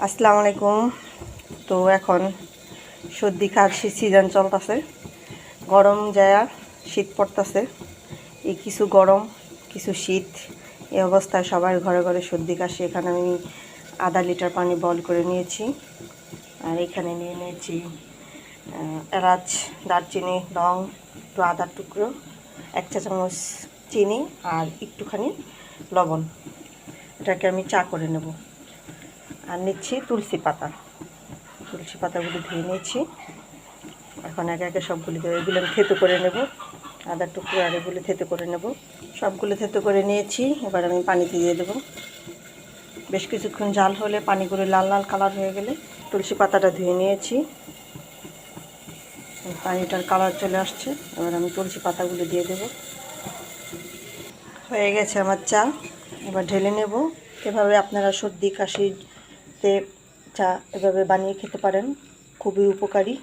আসসালামু আলাইকুম। তো এখন সর্দি কাশির সিজন চলতেছে, গরম যায় শীত পড়তেছে। এই কিছু গরম কিছু শীত, এই অবস্থায় সবার ঘরে ঘরে সর্দি কাশি। এখানে আমি আধা লিটার পানি বল করে নিয়েছি, আর এখানে নিয়ে নিয়েছি এলাচ, দারচিনি, লং, একটু আদার টুকরো, 1 চা চামচ চিনি আর একটুখানি লবণ। এটাকে আমি চা করে নেব। আর নিচ্ছি তুলসী পাতাগুলি ধুয়ে নিয়েছি। এখন একে একে সবগুলি এগুলো আমি থেতো করে নেব, আদার টুকরো আর এগুলো থেতো করে নেব। সবগুলো থেতো করে নিয়েছি, এবার আমি পানিতে দিয়ে দেবো। বেশ কিছুক্ষণ জাল হলে পানিগুলো লাল লাল কালার হয়ে গেলে তুলসী পাতাটা ধুয়ে নিয়েছি, পানিটার কালার চলে আসছে। এবার আমি তুলসী পাতাগুলো দিয়ে দেব। হয়ে গেছে আমার চা, এবার ঢেলে নেব। এভাবে আপনারা সর্দি কাশিতে চা এভাবে বানিয়ে খেতে পারেন, খুবই উপকারী।